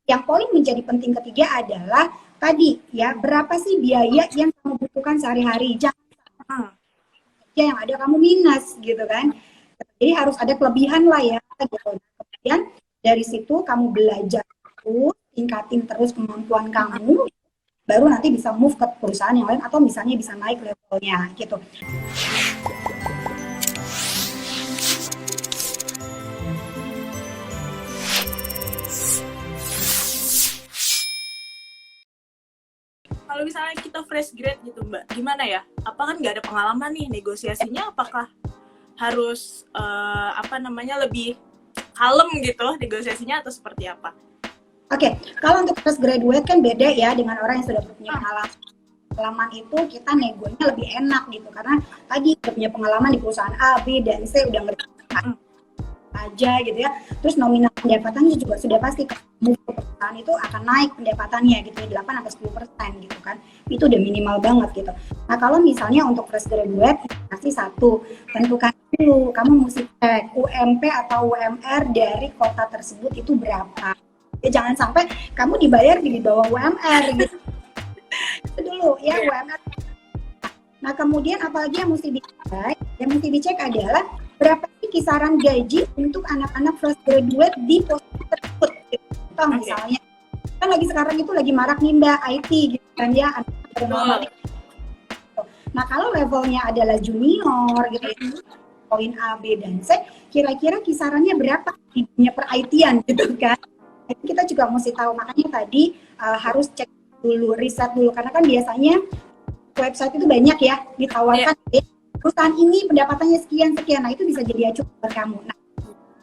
Yang poin menjadi penting ketiga adalah tadi ya, berapa sih biaya yang kamu butuhkan sehari-hari. Jangan yang ada kamu minus gitu kan. Jadi harus ada kelebihan lah ya gitu. Kemudian dari situ kamu belajar terus, tingkatin terus kemampuan kamu, baru nanti bisa move ke perusahaan yang lain atau misalnya bisa naik levelnya gitu. Kalau misalnya kita fresh grade gitu Mbak, gimana ya? Apa kan nggak ada pengalaman nih negosiasinya? Apakah harus lebih kalem gitu negosiasinya atau seperti apa? Oke, kalau untuk fresh graduate kan beda ya dengan orang yang sudah punya pengalaman itu kita negonya lebih enak gitu karena tadi punya pengalaman di perusahaan A, B, dan C udah ngerti aja gitu ya. Terus nominal pendapatannya juga sudah pasti move ke perusahaan itu akan naik pendapatannya gitu ya 8-10% gitu kan. Itu udah minimal banget gitu. Nah, kalau misalnya untuk fresh graduate pasti satu, tentukan dulu kamu mesti cek UMP atau UMR dari kota tersebut itu berapa. Ya, jangan sampai kamu dibayar di bawah UMR gitu. Itu dulu ya UMR. Nah, kemudian apalagi yang mesti dicek? Yang mesti dicek adalah berapa sih kisaran gaji untuk anak-anak fresh graduate di posisi tersebut. Contoh misalnya, kan lagi sekarang itu lagi marak nih Mbak IT gitu kan ya, anak-anak. Nah, kalau levelnya adalah junior gitu ya, poin A, B, dan C, kira-kira kisarannya berapa di dunia per IT-an gitu kan. Kita juga mesti tahu, makanya tadi harus cek dulu, riset dulu, karena kan biasanya website itu banyak ya ditawarkan perusahaan ini pendapatannya sekian, nah itu bisa jadi acuan buat kamu.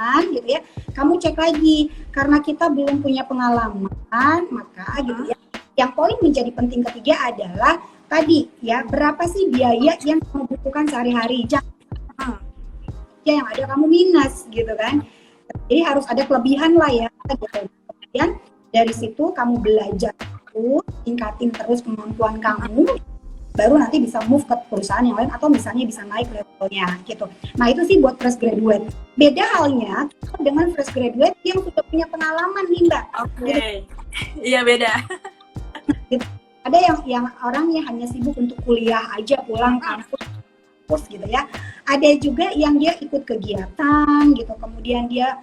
Nah, gitu ya, kamu cek lagi, karena kita belum punya pengalaman, maka gitu ya, yang poin menjadi penting ketiga adalah tadi ya, berapa sih biaya yang kamu butuhkan sehari-hari. Jangan yang ada kamu minus gitu kan. Jadi harus ada kelebihan lah ya gitu. Kemudian dari situ kamu belajar terus, tingkatin terus kemampuan kamu, baru nanti bisa move ke perusahaan yang lain atau misalnya bisa naik levelnya gitu. Nah, itu sih buat fresh graduate. Beda halnya dengan fresh graduate yang sudah punya pengalaman nih Mbak. Oke. Iya beda. Ada yang orang yang hanya sibuk untuk kuliah aja, pulang kampus gitu ya. Ada juga yang dia ikut kegiatan gitu, kemudian dia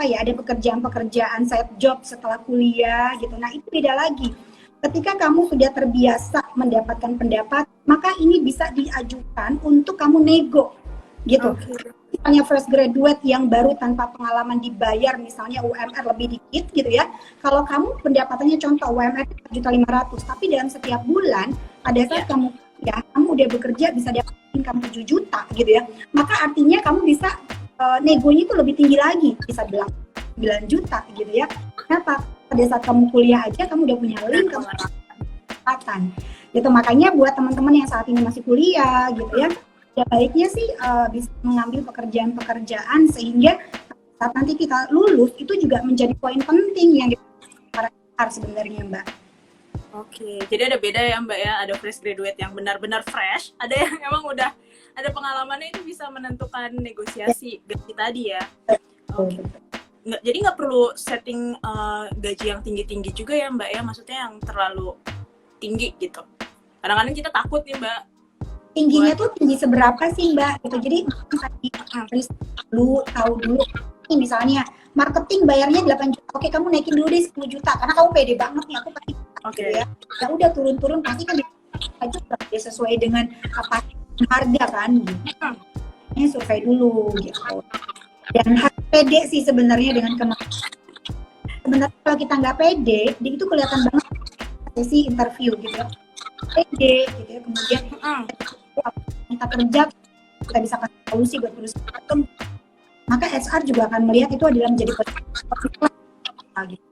ada pekerjaan side job setelah kuliah gitu. Nah, itu beda lagi. Ketika kamu sudah terbiasa mendapatkan pendapat, maka ini bisa diajukan untuk kamu nego gitu. Misalnya fresh graduate yang baru tanpa pengalaman dibayar misalnya UMR lebih dikit gitu ya. Kalau kamu pendapatannya contoh UMR 4.500.000, tapi dalam setiap bulan pada saat kamu udah bekerja bisa dapetin kamu 7 juta gitu ya. Maka artinya kamu bisa negonya itu lebih tinggi lagi, bisa bilang 9 juta gitu ya. Kenapa? Pada saat kamu kuliah aja kamu udah punya link, kamu kesempatan gitu. Makanya buat teman-teman yang saat ini masih kuliah gitu ya, baiknya sih bisa mengambil pekerjaan-pekerjaan sehingga saat nanti kita lulus itu juga menjadi poin penting yang diperlukan sebenarnya Mbak. Oke, jadi ada beda ya Mbak ya, ada fresh graduate yang benar-benar fresh, ada yang emang udah ada pengalamannya itu bisa menentukan negosiasi gaji tadi ya. Oke. Jadi nggak perlu setting gaji yang tinggi-tinggi juga ya Mbak ya, maksudnya yang terlalu tinggi gitu. Kadang-kadang kita takut nih Mbak. Tingginya tuh tinggi seberapa sih Mbak? Gitu. Jadi harus tahu dulu. Misalnya marketing bayarnya 8 juta, oke kamu naikin dulu deh 10 juta karena kamu pede banget nih aku pasti ya. Ya udah turun-turun pasti kan dia sesuai dengan apa harga kan gitu. Ini survei dulu gitu. Dan harus pede sih sebenarnya dengan kemampuan. Sebenarnya kalau kita nggak pede, itu kelihatan banget sesi interview gitu. Pede gitu ya, kemudian kita kerja, kita bisa kasih solusi buat perusahaan, maka HR juga akan melihat itu adalah menjadi positif gitu.